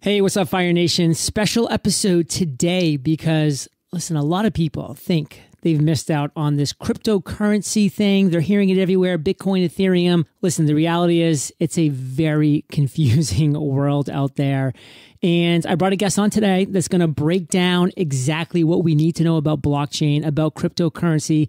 Hey, what's up, Fire Nation? Special episode today because, listen, a lot of people think they've missed out on this cryptocurrency thing. They're hearing it everywhere, Bitcoin, Ethereum. Listen, the reality is it's a very confusing world out there. And I brought a guest on today that's going to break down exactly what we need to know about blockchain, about cryptocurrency.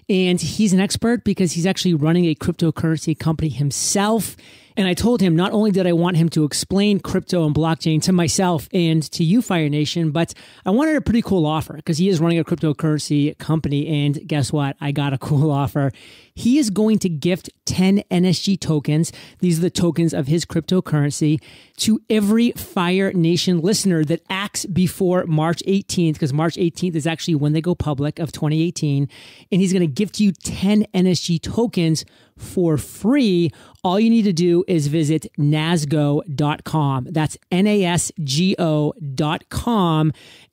And he's an expert because he's actually running a cryptocurrency company himself. And I told him not only did I want him to explain crypto and blockchain to myself and to you, Fire Nation, but I wanted a pretty cool offer because he is running a cryptocurrency company. And guess what? I got a cool offer. He is going to gift 10 NSG tokens. These are the tokens of his cryptocurrency to every Fire Nation listener that acts before March 18th, because March 18th is actually when they go public of 2018. And he's going to gift you 10 NSG tokens for free. All you need to do is visit nasgo.com. That's NASGO.com.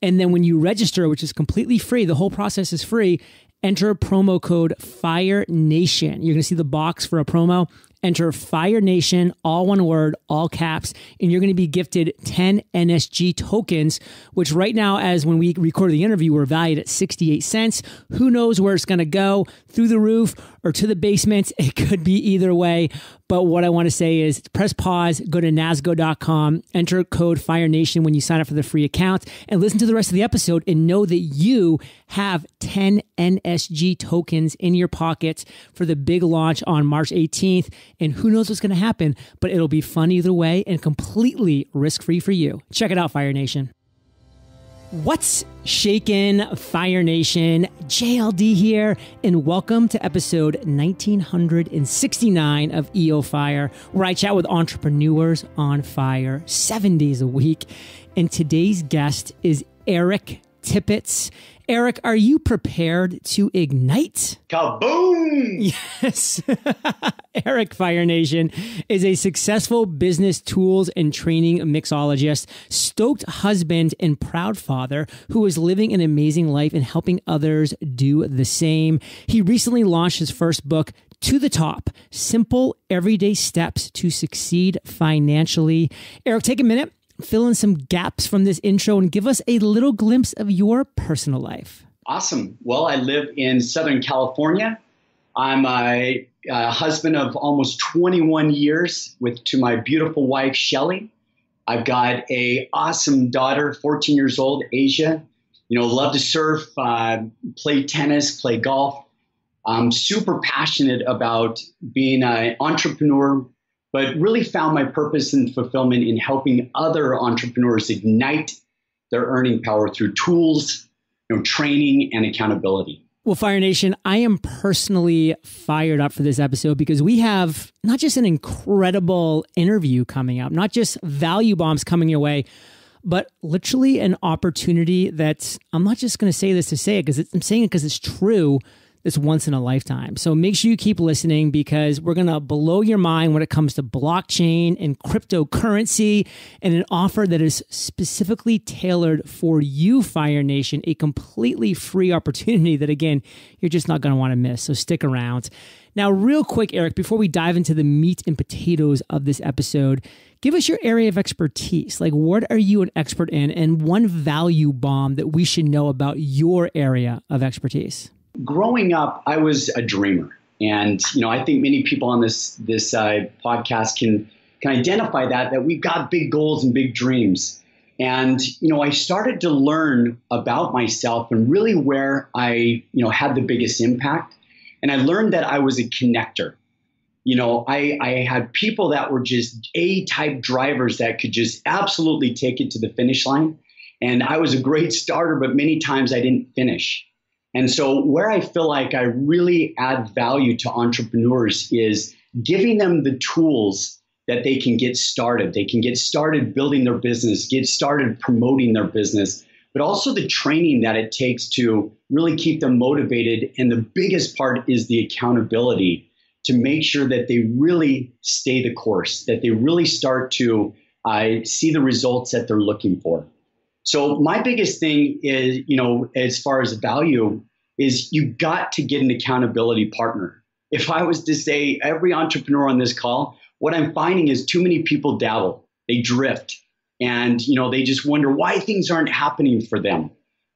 And then when you register, which is completely free, the whole process is free, enter promo code FIRENATION. You're going to see the box for a promo. Enter Fire Nation, all one word, all caps, and you're going to be gifted 10 NSG tokens, which right now, as when we recorded the interview, were valued at 68 cents. Who knows where it's going to go, through the roof or to the basement? It could be either way. But what I want to say is press pause, go to nasgo.com, enter code Fire Nation when you sign up for the free account, and listen to the rest of the episode and know that you have 10 NSG tokens in your pockets for the big launch on March 18th. And who knows what's going to happen, but it'll be fun either way and completely risk-free for you. Check it out, Fire Nation. What's shaking, Fire Nation? JLD here, and welcome to episode 1969 of EO Fire, where I chat with entrepreneurs on fire 7 days a week. And today's guest is Eric Tippett. Eric, are you prepared to ignite? Kaboom! Yes. Eric, Fire Nation, is a successful business tools and training mixologist, stoked husband, and proud father who is living an amazing life and helping others do the same. He recently launched his first book, To the Top, Simple Everyday Steps to Succeed Financially. Eric, take a minute. Fill in some gaps from this intro and give us a little glimpse of your personal life. Awesome. Well, I live in Southern California. I'm a husband of almost 21 years to my beautiful wife, Shelly. I've got a awesome daughter, 14 years old, Asia. Love to surf, play tennis, play golf. I'm super passionate about being an entrepreneur, but really found my purpose and fulfillment in helping other entrepreneurs ignite their earning power through tools, training, and accountability. Well, Fire Nation, I am personally fired up for this episode because we have not just an incredible interview coming up, not just value bombs coming your way, but literally an opportunity that I'm not just going to say this to say it, because I'm saying it because it's true. It's once in a lifetime. So make sure you keep listening because we're going to blow your mind when it comes to blockchain and cryptocurrency, and an offer that is specifically tailored for you, Fire Nation, a completely free opportunity that, again, you're just not going to want to miss. So stick around. Now, real quick, Eric, before we dive into the meat and potatoes of this episode, give us your area of expertise. Like, what are you an expert in, and one value bomb that we should know about your area of expertise? Growing up, I was a dreamer. And, I think many people on this podcast can identify that we've got big goals and big dreams. And, I started to learn about myself and really where I, had the biggest impact. And I learned that I was a connector. I had people that were just A-type drivers that could just absolutely take it to the finish line. And I was a great starter, but many times I didn't finish. And so where I feel like I really add value to entrepreneurs is giving them the tools that they can get started. They can get started building their business, get started promoting their business, but also the training that it takes to really keep them motivated. And the biggest part is the accountability to make sure that they really stay the course, that they really start to see the results that they're looking for. So my biggest thing is, as far as value, is you got to get an accountability partner. If I was to say every entrepreneur on this call, what I'm finding is too many people dabble, they drift. And, they just wonder why things aren't happening for them.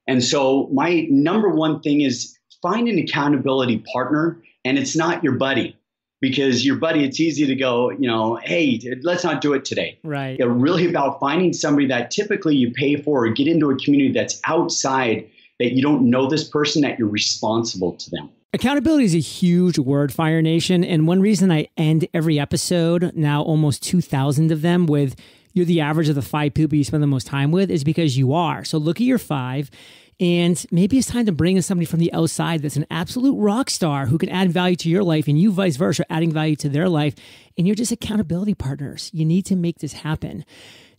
And so my number one thing is find an accountability partner, and it's not your buddy. Because your buddy, it's easy to go, hey, let's not do it today. Right. They're really about finding somebody that typically you pay for or get into a community that's outside, that you don't know this person, that you're responsible to them. Accountability is a huge word, Fire Nation. And one reason I end every episode, now almost 2,000 of them, with you're the average of the 5 people you spend the most time with, is because you are. So look at your 5. And maybe it's time to bring in somebody from the outside that's an absolute rock star who can add value to your life, and you vice versa, adding value to their life. And you're just accountability partners. You need to make this happen.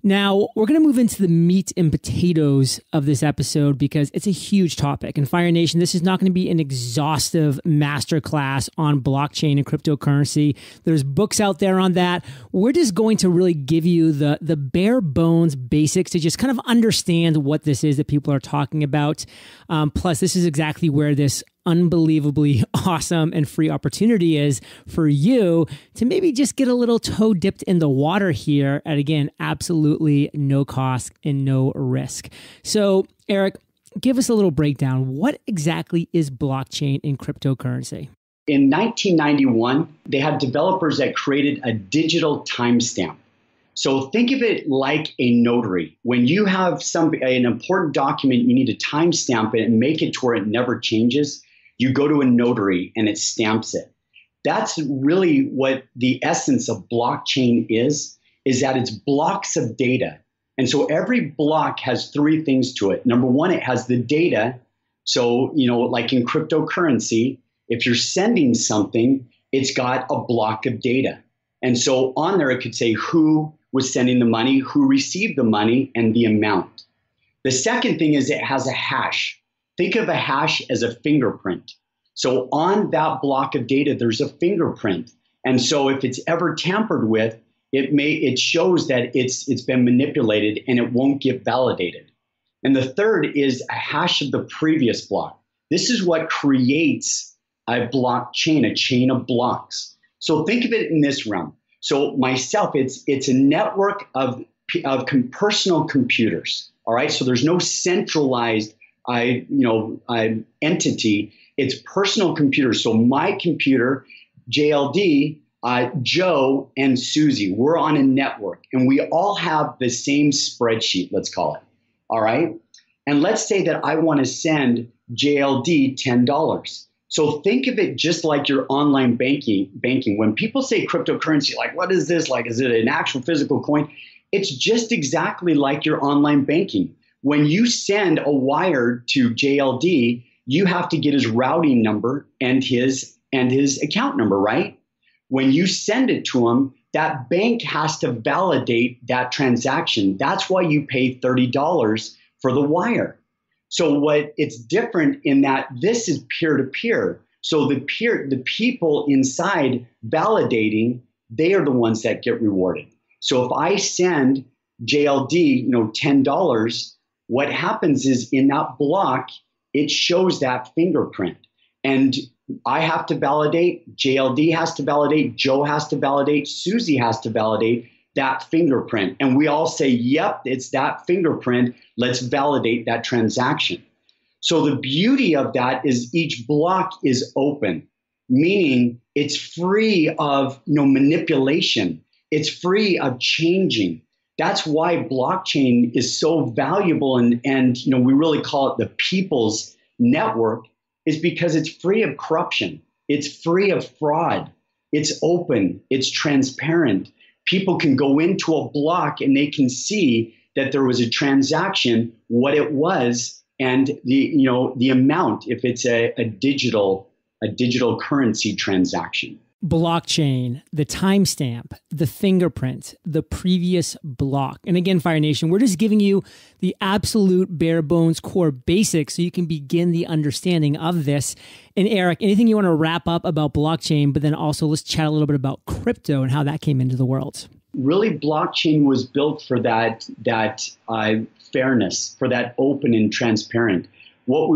Now, we're going to move into the meat and potatoes of this episode because it's a huge topic. And Fire Nation, this is not going to be an exhaustive masterclass on blockchain and cryptocurrency. There's books out there on that. We're just going to really give you the bare bones basics to just kind of understand what this is that people are talking about. Plus, this is exactly where this unbelievably awesome and free opportunity is for you to maybe just get a little toe dipped in the water here at, again, absolutely no cost and no risk. So, Eric, give us a little breakdown. What exactly is blockchain and cryptocurrency? In 1991, they had developers that created a digital timestamp. So think of it like a notary. When you have an important document, you need to timestamp it and make it to where it never changes. You go to a notary and it stamps it. That's really what the essence of blockchain is that it's blocks of data. And so every block has 3 things to it. Number one, it has the data. So, like in cryptocurrency, if you're sending something, it's got a block of data. And so on there, it could say who was sending the money, who received the money, and the amount. The second thing is it has a hash. Think of a hash as a fingerprint. So on that block of data, there's a fingerprint. And so if it's ever tampered with, it shows that it's been manipulated and it won't get validated. And the third is a hash of the previous block. This is what creates a blockchain, a chain of blocks. So think of it in this realm. So myself, it's a network of personal computers. All right. So there's no centralized entity. It's personal computers. So my computer, JLD, Joe, and Susie, we're on a network, and we all have the same spreadsheet, let's call it. All right. And let's say that I want to send JLD $10. So think of it just like your online banking. When people say cryptocurrency, like, what is this? Like, is it an actual physical coin? It's just exactly like your online banking. When you send a wire to JLD, you have to get his routing number and his account number, right? When you send it to him, that bank has to validate that transaction. That's why you pay $30 for the wire. So it's different in that this is peer-to-peer. So the people inside validating, they are the ones that get rewarded. So if I send JLD, $10, what happens is in that block, it shows that fingerprint. And I have to validate, JLD has to validate, Joe has to validate, Susie has to validate that fingerprint. And we all say, yep, it's that fingerprint. Let's validate that transaction. So the beauty of that is each block is open, meaning it's free of manipulation. It's free of changing. That's why blockchain is so valuable, and we really call it the people's network, is because it's free of corruption. It's free of fraud. It's open. It's transparent. People can go into a block and they can see that there was a transaction, what it was, and the amount if it's a digital currency transaction. Blockchain, the timestamp, the fingerprint, the previous block. And again, Fire Nation, we're just giving you the absolute bare bones core basics so you can begin the understanding of this. And Eric, anything you want to wrap up about blockchain, but then also let's chat a little bit about crypto and how that came into the world. Really, blockchain was built for that fairness, for that open and transparent. Where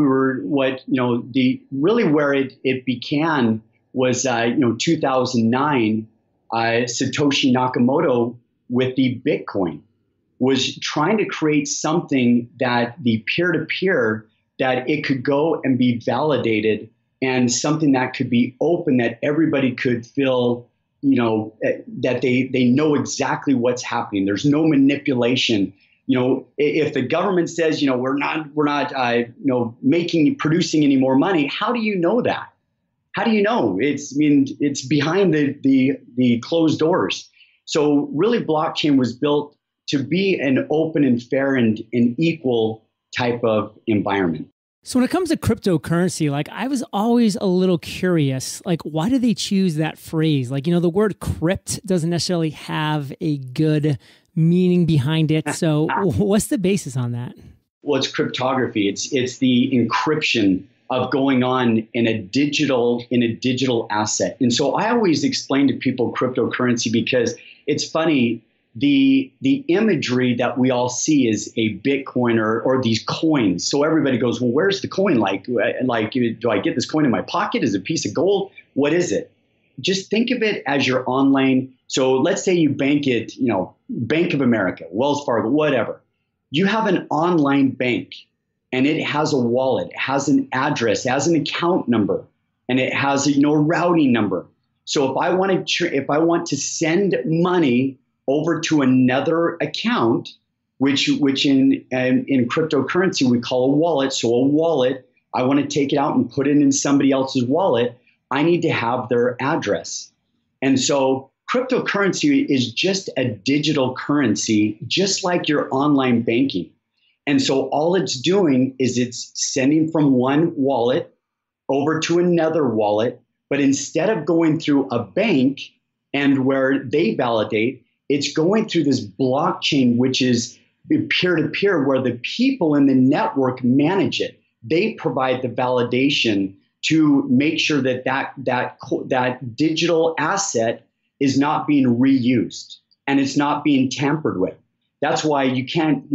it began was 2009, Satoshi Nakamoto with the Bitcoin. was trying to create something that the peer-to-peer, that it could go and be validated, and something that could be open, that everybody could feel, that they know exactly what's happening. There's no manipulation. If the government says, we're not producing any more money, how do you know that? How do you know? It's behind the closed doors. So really, blockchain was built to be an open and fair and equal type of environment. So when it comes to cryptocurrency, I was always a little curious, why do they choose that phrase? The word crypt doesn't necessarily have a good meaning behind it. So what's the basis on that? Well, it's cryptography. It's the encryption of going on in a digital asset. And so I always explain to people cryptocurrency because it's funny. The imagery that we all see is a Bitcoin or these coins. So everybody goes, well, where's the coin? Do I get this coin in my pocket? Is it a piece of gold? What is it? Just think of it as your online. So let's say you bank it, Bank of America, Wells Fargo, whatever. You have an online bank and it has a wallet, it has an address, it has an account number, and it has a routing number. So if I want to send money over to another account, which in cryptocurrency we call a wallet. So a wallet, I want to take it out and put it in somebody else's wallet. I need to have their address. And so cryptocurrency is just a digital currency, just like your online banking. And so all it's doing is it's sending from one wallet over to another wallet. But instead of going through a bank and where they validate, it's going through this blockchain, which is peer-to-peer, where the people in the network manage it. They provide the validation to make sure that digital asset is not being reused and it's not being tampered with. That's why you can't,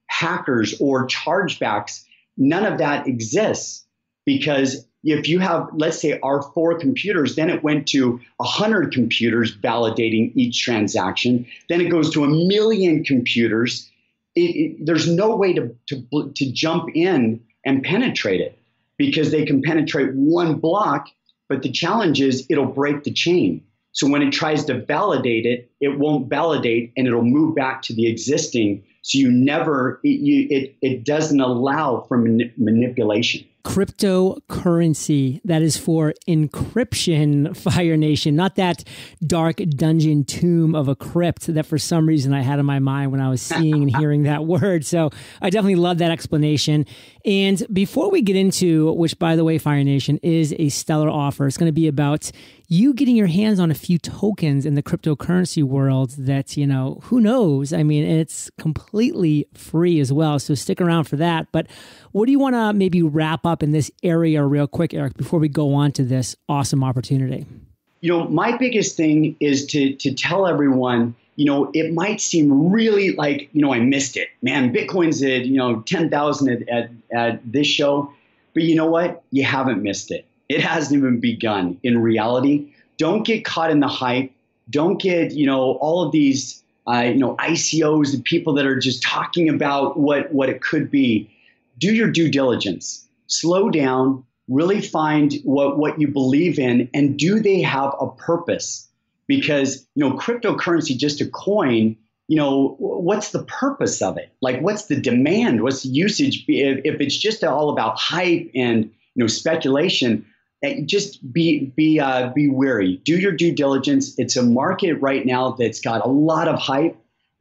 hackers or chargebacks, none of that exists, because if you have, let's say, our 4 computers, then it went to 100 computers validating each transaction. Then it goes to 1 million computers. There's no way to jump in and penetrate it, because they can penetrate one block, but the challenge is it'll break the chain. So when it tries to validate it, it won't validate and it'll move back to the existing. So it doesn't allow for manipulation. Cryptocurrency, that is for encryption, Fire Nation, not that dark dungeon tomb of a crypt that for some reason I had in my mind when I was seeing and hearing that word. So I definitely love that explanation. And before we get into, which by the way, Fire Nation, is a stellar offer, it's going to be about you getting your hands on a few tokens in the cryptocurrency world that, who knows? And it's completely free as well. So stick around for that. But what do you want to maybe wrap up in this area real quick, Eric, before we go on to this awesome opportunity? My biggest thing is to tell everyone, it might seem really like, I missed it. Man, Bitcoin's at, 10,000 at this show. But you know what? You haven't missed it. It hasn't even begun. In reality, don't get caught in the hype. Don't get, all of these, ICOs, the people that are just talking about what it could be. Do your due diligence. Slow down. Really find what you believe in, and do they have a purpose? Because, cryptocurrency, just a coin, what's the purpose of it? What's the demand? What's the usage? If it's just all about hype and, speculation, just be wary. Do your due diligence. It's a market right now that's got a lot of hype.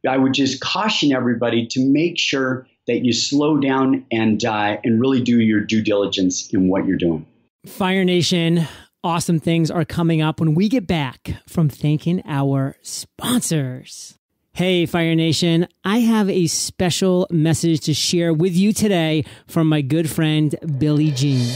I would just caution everybody to make sure that you slow down and really do your due diligence in what you're doing. Fire Nation, awesome things are coming up when we get back from thanking our sponsors. Hey, Fire Nation, I have a special message to share with you today from my good friend, Billie Jean.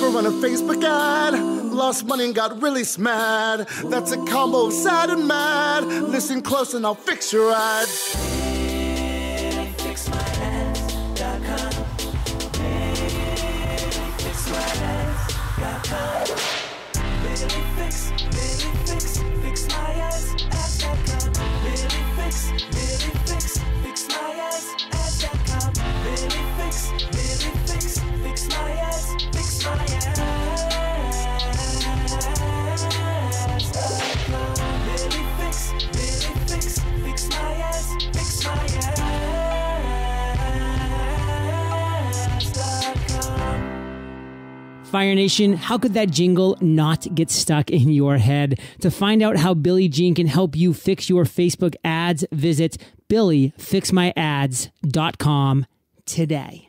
Run a Facebook ad, lost money and got really smad. That's a combo of sad and mad. Listen close and I'll fix your ad. Fixmyads.com. Fix my ad. Fire Nation, how could that jingle not get stuck in your head? To find out how Billie Jean can help you fix your Facebook ads, visit BillieFixMyAds.com today.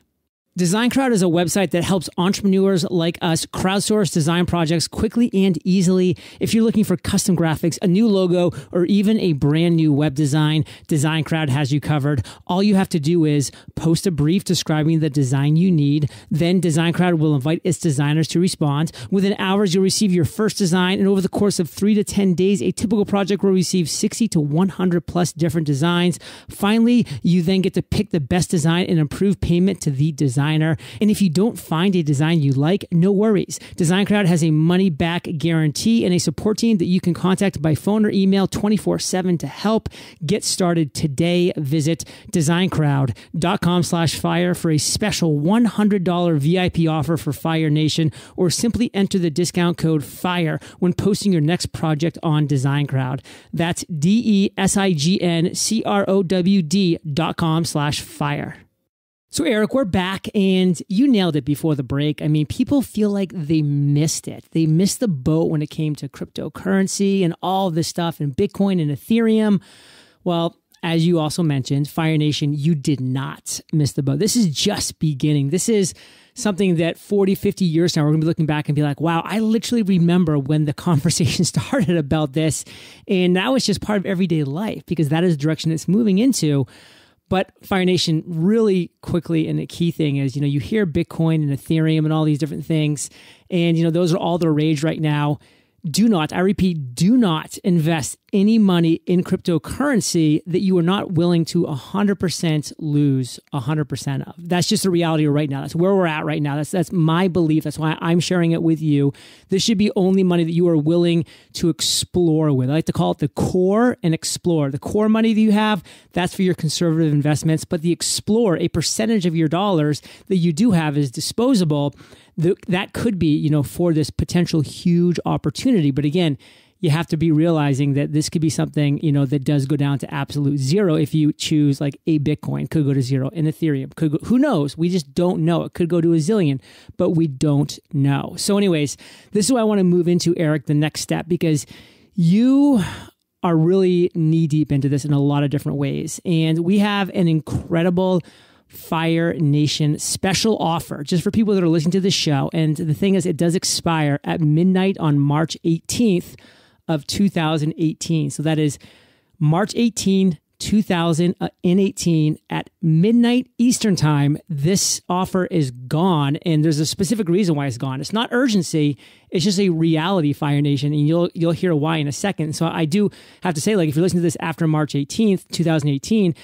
DesignCrowd is a website that helps entrepreneurs like us crowdsource design projects quickly and easily. If you're looking for custom graphics, a new logo, or even a brand new web design, DesignCrowd has you covered. All you have to do is post a brief describing the design you need. Then DesignCrowd will invite its designers to respond. Within hours, you'll receive your first design. And over the course of 3 to 10 days, a typical project will receive 60 to 100 plus different designs. Finally, you then get to pick the best design and approve payment to the designer. And if you don't find a design you like, no worries. DesignCrowd has a money-back guarantee and a support team that you can contact by phone or email 24/7 to help. Get started today. Visit designcrowd.com/fire for a special $100 VIP offer for Fire Nation, or simply enter the discount code FIRE when posting your next project on DesignCrowd. That's DESIGNCROWD.com/fire. So Eric, we're back, and you nailed it before the break. I mean, people feel like they missed it. They missed the boat when it came to cryptocurrency and all this stuff and Bitcoin and Ethereum. Well, as you also mentioned, Fire Nation, you did not miss the boat. This is just beginning. This is something that 40, 50 years now, we're going to be looking back and be like, wow, I literally remember when the conversation started about this. And that was just part of everyday life, because that is the direction it's moving into. But Fire Nation, really quickly, and the key thing is, you hear Bitcoin and Ethereum and all these different things, and, those are all the rage right now. Do not, I repeat, do not invest any money in cryptocurrency that you are not willing to 100% lose 100% of. That's just the reality right now. That's where we're at right now. That's my belief. That's why I'm sharing it with you. This should be only money that you are willing to explore with. I like to call it the core and explore. The core money that you have, that's for your conservative investments. But the explore, a percentage of your dollars that you do have is disposable. That could be, for this potential huge opportunity. But again, you have to be realizing that this could be something, that does go down to absolute zero if you choose like a Bitcoin, could go to zero, and Ethereum could go, who knows? We just don't know. It could go to a zillion, but we don't know. So anyways, this is what I want to move into, Eric, the next step, because you are really knee deep into this in a lot of different ways. And we have an incredible Fire Nation special offer just for people that are listening to this show. And the thing is, it does expire at midnight on March 18th of 2018. So that is March 18, 2018 at midnight Eastern time. This offer is gone, and there's a specific reason why it's gone. It's not urgency. It's just a reality, Fire Nation, and you'll hear why in a second. So I do have to say, like, if you're listening to this after March 18th, 2018,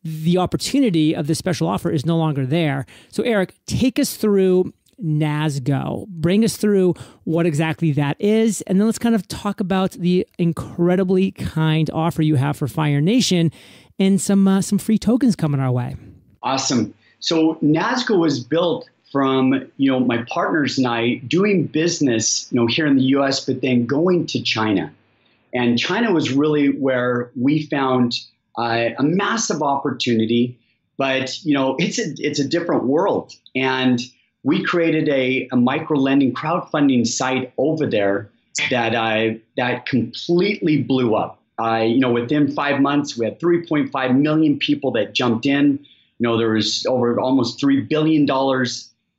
the opportunity of this special offer is no longer there. So Eric, take us through NSG. Bring us through what exactly that is, and then let's kind of talk about the incredibly kind offer you have for Fire Nation and some free tokens coming our way. Awesome. So NSG was built from, my partners and I doing business, here in the US, but then going to China. And China was really where we found a massive opportunity, but it's a different world. And we created a micro lending crowdfunding site over there that completely blew up. Within 5 months, we had 3.5 million people that jumped in. There was over almost $3 billion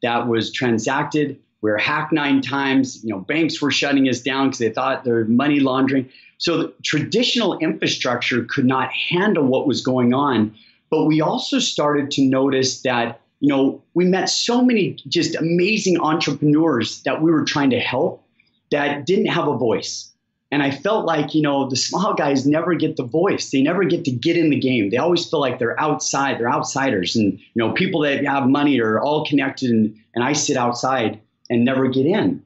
that was transacted. We were hacked 9 times. Banks were shutting us down because they thought they were money laundering. So the traditional infrastructure could not handle what was going on. But we also started to notice that, we met so many just amazing entrepreneurs that we were trying to help that didn't have a voice. And I felt like, the small guys never get the voice. They never get to get in the game. They always feel like they're outside, they're outsiders. And, people that have money are all connected, and I sit outside and never get in.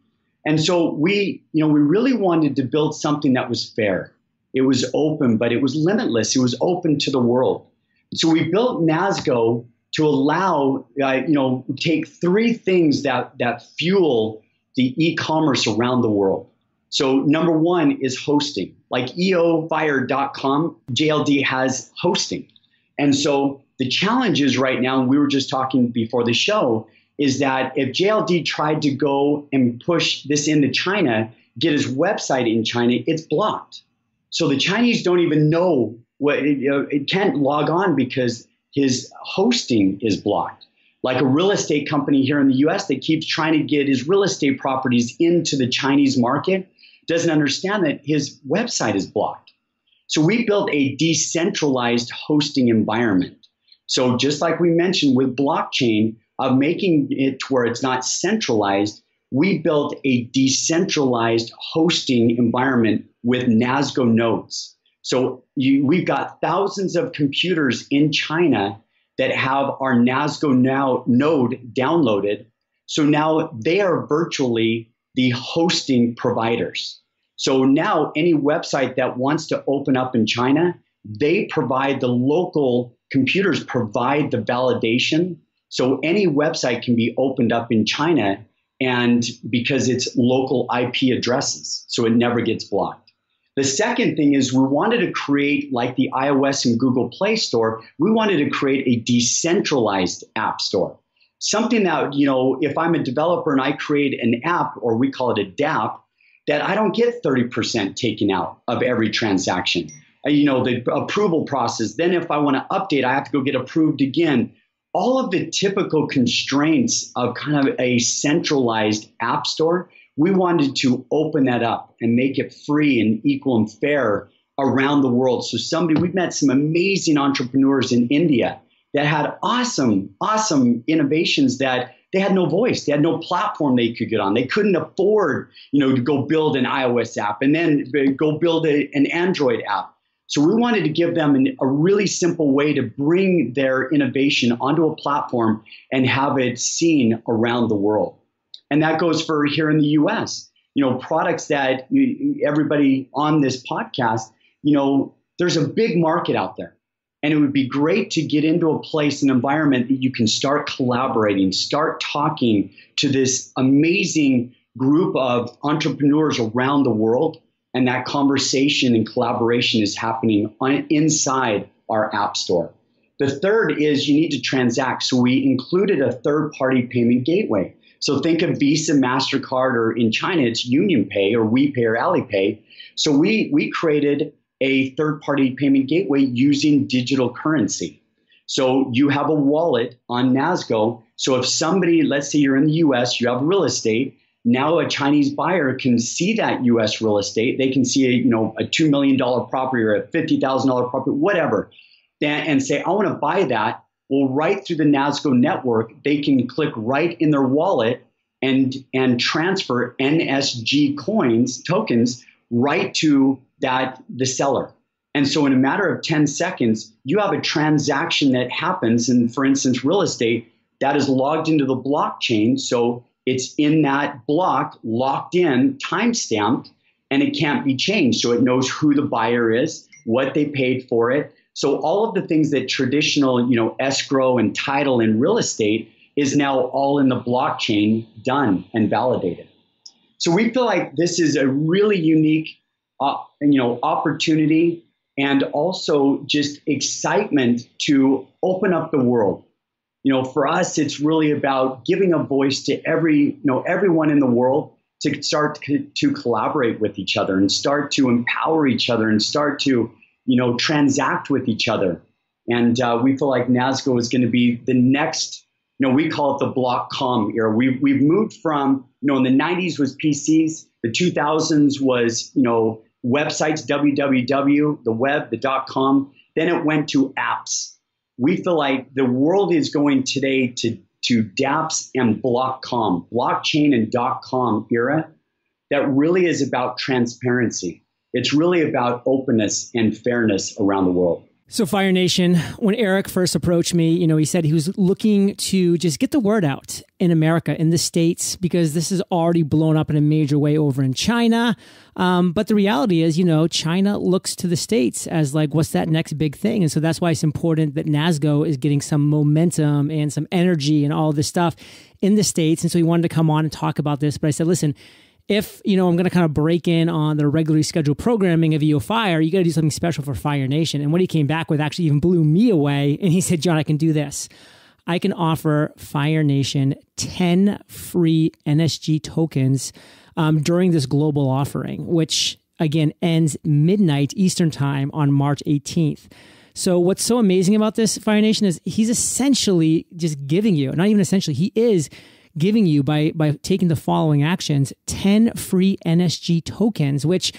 And so we really wanted to build something that was fair. It was open, but it was limitless. It was open to the world. So we built NSG to allow, take 3 things that fuel the e-commerce around the world. So number 1 is hosting. Like eofire.com, JLD has hosting. And so the challenge is right now, and we were just talking before the show, is that if JLD tried to go and push this into China, get his website in China, it's blocked. So the Chinese don't even know it can't log on because his hosting is blocked. Like a real estate company here in the US that keeps trying to get his real estate properties into the Chinese market doesn't understand that his website is blocked. So we built a decentralized hosting environment. So just like we mentioned with blockchain, of making it to where it's not centralized, we built a decentralized hosting environment with NSG nodes. So we've got thousands of computers in China that have our NSG node downloaded. So now they are virtually the hosting providers. So now any website that wants to open up in China, they provide, the local computers provide the validation. So any website can be opened up in China, and because it's local IP addresses, so it never gets blocked. The second thing is we wanted to create, like the iOS and Google Play Store, we wanted to create a decentralized app store. Something that, if I'm a developer and I create an app, or we call it a dApp, that I don't get 30% taken out of every transaction. The approval process. Then if I want to update, I have to go get approved again. All of the typical constraints of kind of a centralized app store, we wanted to open that up and make it free and equal and fair around the world. So we've met some amazing entrepreneurs in India that had awesome innovations that they had no voice. They had no platform they could get on. They couldn't afford, to go build an iOS app and then go build an Android app. So we wanted to give them a really simple way to bring their innovation onto a platform and have it seen around the world. And that goes for here in the US, products that everybody on this podcast, there's a big market out there. And it would be great to get into a place, an environment that you can start collaborating, start talking to this amazing group of entrepreneurs around the world. And that conversation and collaboration is happening inside our app store. The third is you need to transact. So we included a third-party payment gateway. So think of Visa, MasterCard, or in China, it's UnionPay or WePay or Alipay. So we created a third-party payment gateway using digital currency. So you have a wallet on NSG. So if somebody, let's say you're in the US, you have real estate, now a Chinese buyer can see that US real estate. They can see a $2 million property or a $50,000 property, whatever, and say, I want to buy that. Well, right through the NSG network, they can click right in their wallet and transfer NSG tokens right to the seller. And so in a matter of 10 seconds, you have a transaction that happens. And for instance, real estate that is logged into the blockchain. So it's in that block, locked in, time-stamped, and it can't be changed. So it knows who the buyer is, what they paid for it. So all of the things that traditional, escrow and title in real estate is now all in the blockchain, done and validated. So we feel like this is a really unique, opportunity, and also just excitement to open up the world. For us, it's really about giving a voice to everyone in the world to start to collaborate with each other and start to empower each other and start to, transact with each other. And we feel like NSG is going to be the next, we call it the block.com era. We've moved from, in the 90s was PCs, the 2000s was, websites, www, the web, the .com. Then it went to apps. We feel like the world is going today to dApps and block.com, blockchain and .com era that really is about transparency. It's really about openness and fairness around the world. So Fire Nation, when Eric first approached me, he said he was looking to just get the word out in America, in the States, because this is already blown up in a major way over in China. But the reality is, China looks to the States as like, what's that next big thing? And so that's why it's important that NSG is getting some momentum and some energy and all this stuff in the States. And so he wanted to come on and talk about this. But I said, listen, if, I'm going to kind of break in on the regularly scheduled programming of EO Fire, you got to do something special for Fire Nation. And what he came back with actually even blew me away. And he said, John, I can do this. I can offer Fire Nation 10 free NSG tokens during this global offering, which again ends midnight Eastern time on March 18th. So what's so amazing about this, Fire Nation, is he's essentially just giving you, not even essentially, he is giving you by taking the following actions, 10 free NSG tokens, which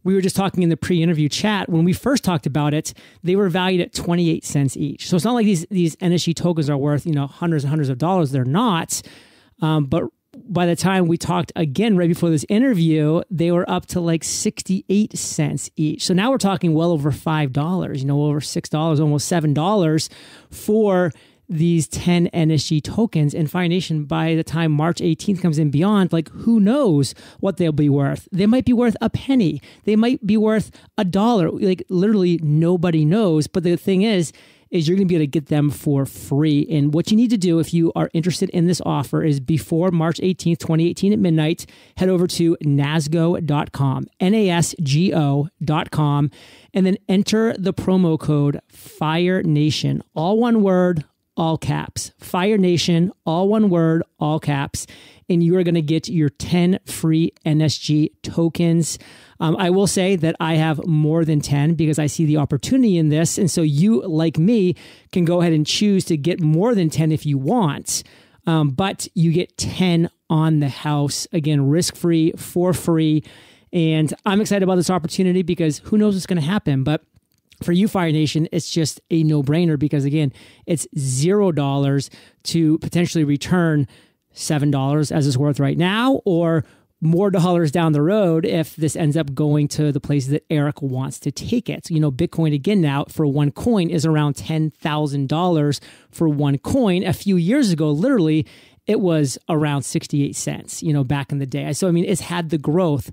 we were just talking in the pre-interview chat. When we first talked about it, they were valued at 28 cents each. So it's not like these NSG tokens are worth, hundreds and hundreds of dollars. They're not. But by the time we talked again right before this interview, they were up to like 68 cents each. So now we're talking well over $5, over $6, almost $7 for these 10 NSG tokens. And Fire Nation, by the time March 18th comes in beyond, like who knows what they'll be worth. They might be worth a penny. They might be worth $1. Like literally nobody knows. But the thing is you're going to be able to get them for free. And what you need to do if you are interested in this offer is before March 18th, 2018 at midnight, head over to nasgo.com, NASGO.com, and then enter the promo code Fire Nation, all one word, all caps, Fire Nation, all one word, all caps, and you are going to get your 10 free NSG tokens. I will say that I have more than 10 because I see the opportunity in this. And so you, like me, can go ahead and choose to get more than 10 if you want. But you get 10 on the house, again, risk-free, for free. And I'm excited about this opportunity because who knows what's going to happen. But for you, Fire Nation, it's just a no-brainer because, again, it's $0 to potentially return $7 as it's worth right now, or more dollars down the road if this ends up going to the place that Eric wants to take it. Bitcoin, again, now for one coin is around $10,000 for one coin. A few years ago, literally, it was around 68 cents, back in the day. So, it's had the growth.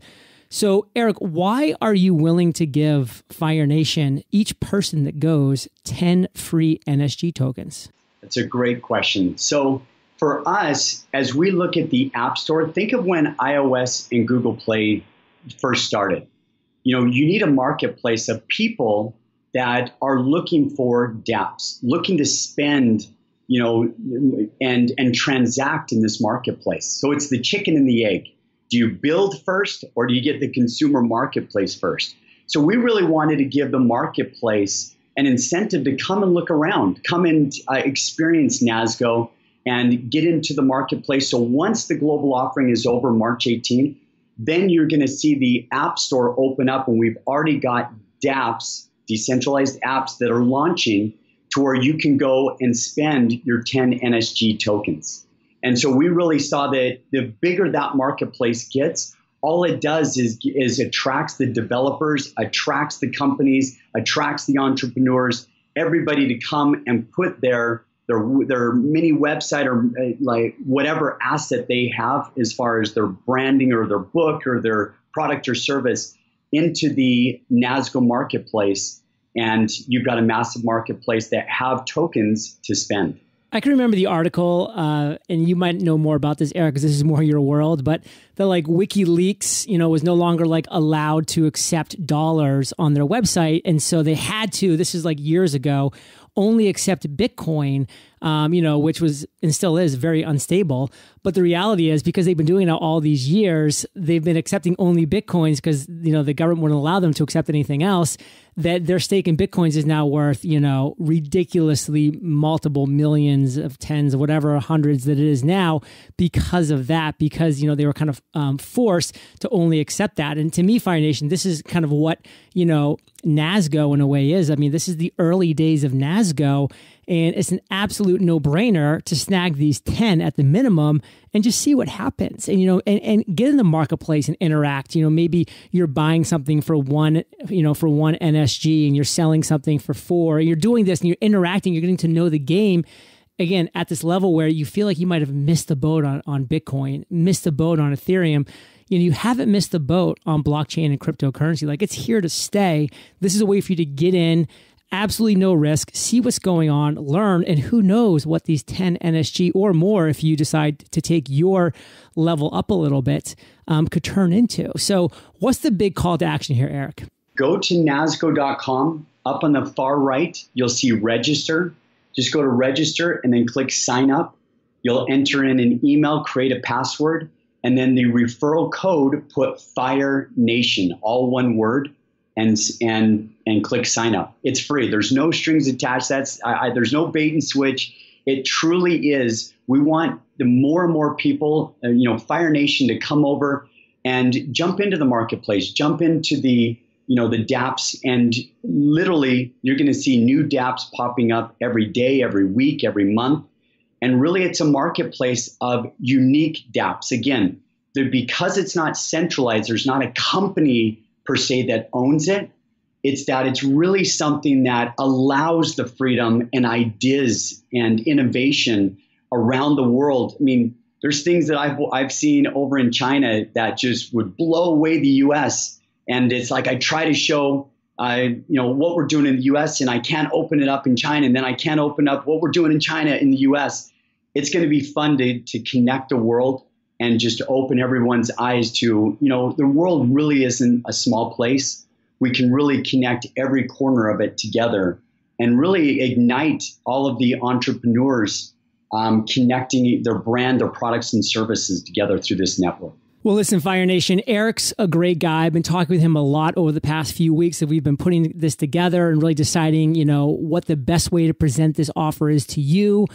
So, Eric, why are you willing to give Fire Nation, each person that goes, 10 free NSG tokens? That's a great question. So, for us, as we look at the App Store, think of when iOS and Google Play first started. You need a marketplace of people that are looking for dApps, looking to spend, and transact in this marketplace. So it's the chicken and the egg. Do you build first or do you get the consumer marketplace first? So we really wanted to give the marketplace an incentive to come and look around, come and experience NASGO and get into the marketplace. So once the global offering is over March 18th, then you're going to see the App Store open up, and we've already got dApps, decentralized apps that are launching to where you can go and spend your 10 NSG tokens. And so we really saw that the bigger that marketplace gets, all it does is attracts the developers, attracts the companies, attracts the entrepreneurs, everybody to come and put their mini website or like whatever asset they have as far as their branding or their book or their product or service into the NASGO marketplace. And you've got a massive marketplace that have tokens to spend. I can remember the article, and you might know more about this, Eric, because this is more your world, but the WikiLeaks, was no longer allowed to accept dollars on their website. And so they had to, this is years ago, only accept Bitcoin, which was and still is very unstable. But the reality is, because they've been doing it all these years, they've been accepting only Bitcoins because, the government wouldn't allow them to accept anything else, that their stake in Bitcoins is now worth, ridiculously multiple millions of tens of whatever, hundreds that it is now because of that, because, they were kind of forced to only accept that. And to me, Fire Nation, this is kind of what, NASGO in a way is. This is the early days of NASGO, and it's an absolute no-brainer to snag these 10 at the minimum and just see what happens. And, and get in the marketplace and interact. Maybe you're buying something for one NSG and you're selling something for 4. And you're doing this and you're interacting. You're getting to know the game, again, at this level where you feel like you might have missed the boat on Bitcoin, missed the boat on Ethereum. You haven't missed the boat on blockchain and cryptocurrency. It's here to stay. This is a way for you to get in, absolutely no risk, see what's going on, learn, and who knows what these 10 NSG or more, if you decide to take your level up a little bit, could turn into. So what's the big call to action here, Eric? Go to nasgo.com. Up on the far right, you'll see register. Just go to register and then click sign up. You'll enter in an email, create a password, and then the referral code, put Fire Nation, all one word, and click sign up. It's free. There's no strings attached. There's no bait and switch. It truly is. We want the more and more people, Fire Nation, to come over and jump into the marketplace, jump into the dApps, and literally you're going to see new dApps popping up every day, every week, every month. And really it's a marketplace of unique dApps. Again, because it's not centralized, there's not a company per se that owns it. It's really something that allows the freedom and ideas and innovation around the world. I mean, there's things that I've seen over in China that just would blow away the U.S. And it's like I try to show, what we're doing in the U.S. and I can't open it up in China, and then I can't open up what we're doing in China in the U.S. It's going to be fun to connect the world and just open everyone's eyes to, the world really isn't a small place. We can really connect every corner of it together and really ignite all of the entrepreneurs connecting their brand, their products and services together through this network. Well, listen, Fire Nation, Eric's a great guy. I've been talking with him a lot over the past few weeks that we've been putting this together and really deciding, what the best way to present this offer is to you.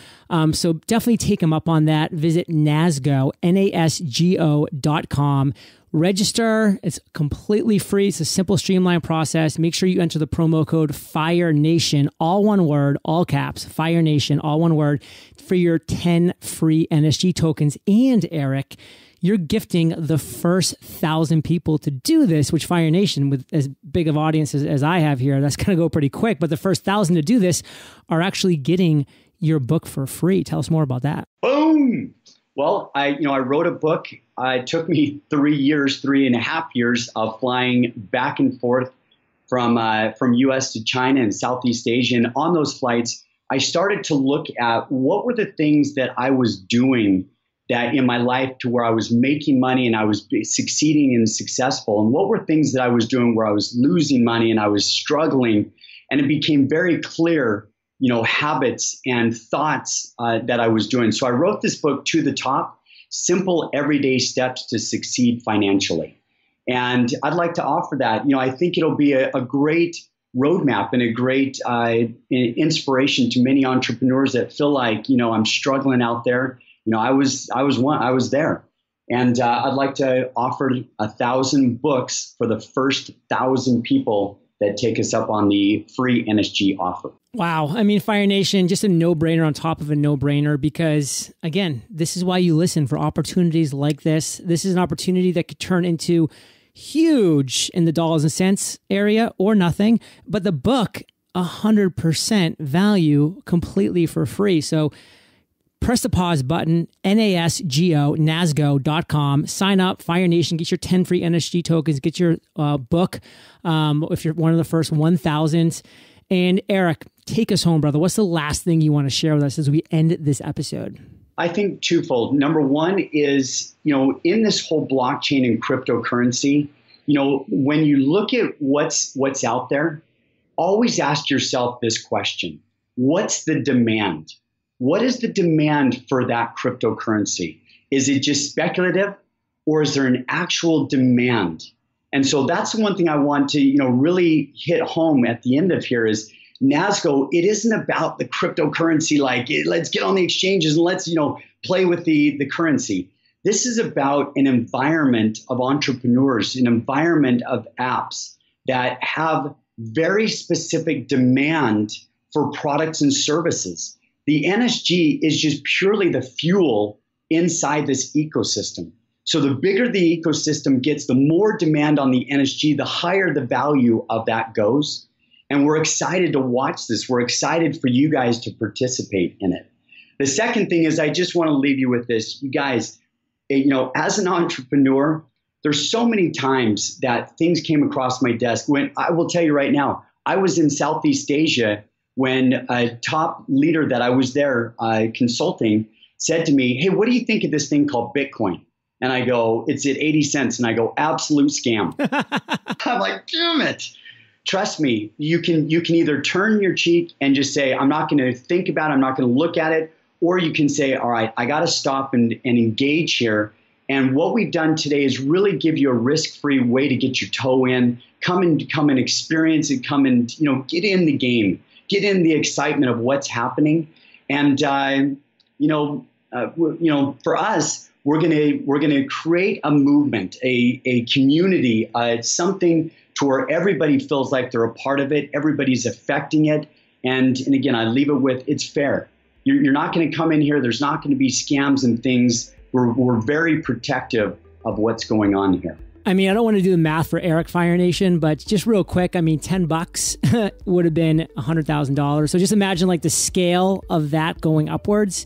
So definitely take him up on that. Visit NASGO, NASGO.com. Register. It's completely free. It's a simple, streamlined process. Make sure you enter the promo code Fire Nation, all one word, all caps, Fire Nation, all one word, for your 10 free NSG tokens. And Eric, you're gifting the first 1,000 people to do this, which Fire Nation, with as big of audiences as I have here, that's going to go pretty quick. But the first 1,000 to do this are actually getting your book for free. Tell us more about that. Boom. Well, I wrote a book. It took me 3.5 years of flying back and forth from U.S. to China and Southeast Asia. And on those flights, I started to look at what were the things that I was doing that in my life to where I was making money and I was succeeding and successful, and what were things that I was doing where I was losing money and I was struggling. And it became very clear, habits and thoughts that I was doing. So I wrote this book, To the Top, Simple Everyday Steps to Succeed Financially. And I'd like to offer that. I think it'll be a great roadmap and a great inspiration to many entrepreneurs that feel like, I'm struggling out there. I was there. And I'd like to offer 1,000 books for the first 1,000 people that take us up on the free NSG offer. Wow. I mean, Fire Nation, just a no-brainer on top of a no-brainer, because again, this is why you listen, for opportunities like this. This is an opportunity that could turn into huge in the dollars and cents area or nothing, but the book, 100% value completely for free. So press the pause button, NASGO.com, sign up, Fire Nation, get your 10 free NSG tokens, get your book if you're one of the first 1,000. And Eric, take us home, brother. What's the last thing you want to share with us as we end this episode? I think twofold. Number one is, in this whole blockchain and cryptocurrency, when you look at what's out there, always ask yourself this question: what's the demand? What is the demand for that cryptocurrency? Is it just speculative, or is there an actual demand? And so that's the one thing I want to, really hit home at the end of here is NASGO. It isn't about the cryptocurrency, like let's get on the exchanges and let's, play with the currency. This is about an environment of entrepreneurs, an environment of apps that have very specific demand for products and services. The NSG is just purely the fuel inside this ecosystem. So the bigger the ecosystem gets, the more demand on the NSG, the higher the value of that goes. And we're excited to watch this. We're excited for you guys to participate in it. The second thing is I just want to leave you with this. You guys, as an entrepreneur, there's so many times that things came across my desk when I will tell you right now, I was in Southeast Asia when a top leader that I was there consulting said to me, hey, what do you think of this thing called Bitcoin? And I go, it's at 80 cents. And I go, absolute scam. I'm like, damn it. trust me, you can either turn your cheek and just say, I'm not going to think about it, I'm not going to look at it, or you can say, all right, I got to stop and engage here. And what we've done today is really give you a risk-free way to get your toe in, come and experience it, come and get in the game, get in the excitement of what's happening. And for us, we're gonna create a movement, a community, something to where everybody feels like they're a part of it, everybody's affecting it, and again, I leave it with it's fair. You're not going to come in here. There's not going to be scams and things. We're very protective of what's going on here. I mean, I don't want to do the math for Eric, Fire Nation, but just real quick, I mean, $10 would have been $100,000. So just imagine like the scale of that going upwards,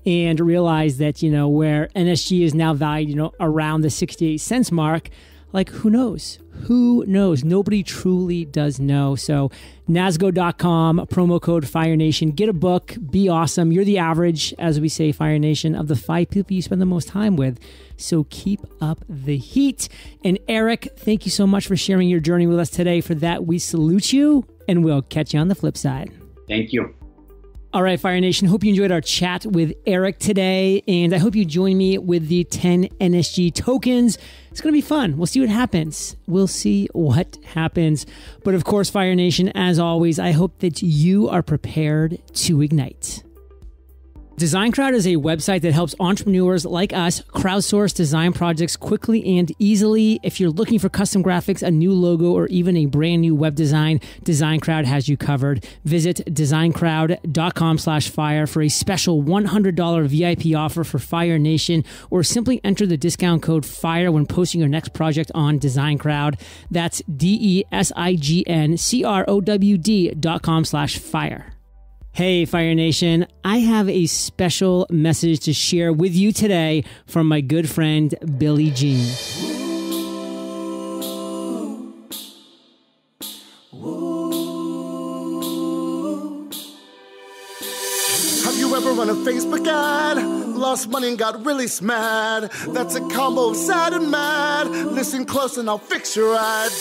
and realize that, where NSG is now valued, around the 68 cents mark, like who knows? Who knows? Nobody truly does know. So nasgo.com, promo code Fire Nation, get a book, be awesome. You're the average, as we say, Fire Nation, of the 5 people you spend the most time with. So keep up the heat. And Eric, thank you so much for sharing your journey with us today. For that, we salute you, and we'll catch you on the flip side. Thank you. All right, Fire Nation, hope you enjoyed our chat with Eric today, and I hope you join me with the 10 NSG tokens. It's going to be fun. We'll see what happens. But of course, Fire Nation, as always, I hope that you are prepared to ignite. DesignCrowd is a website that helps entrepreneurs like us crowdsource design projects quickly and easily. If you're looking for custom graphics, a new logo, or even a brand new web design, DesignCrowd has you covered. Visit designcrowd.com/fire for a special $100 VIP offer for Fire Nation, or simply enter the discount code FIRE when posting your next project on DesignCrowd. That's DESIGNCROWD.com/fire. Hey, Fire Nation, I have a special message to share with you today from my good friend, Billie Jean. Have you ever run a Facebook ad? Lost money and got really mad. That's a combo of sad and mad. Listen close and I'll fix your ad.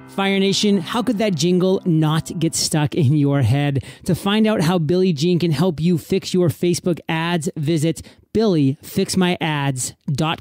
Fire Nation, how could that jingle not get stuck in your head? To find out how Billie Jean can help you fix your Facebook ads, visit BillieFixMyAds.com.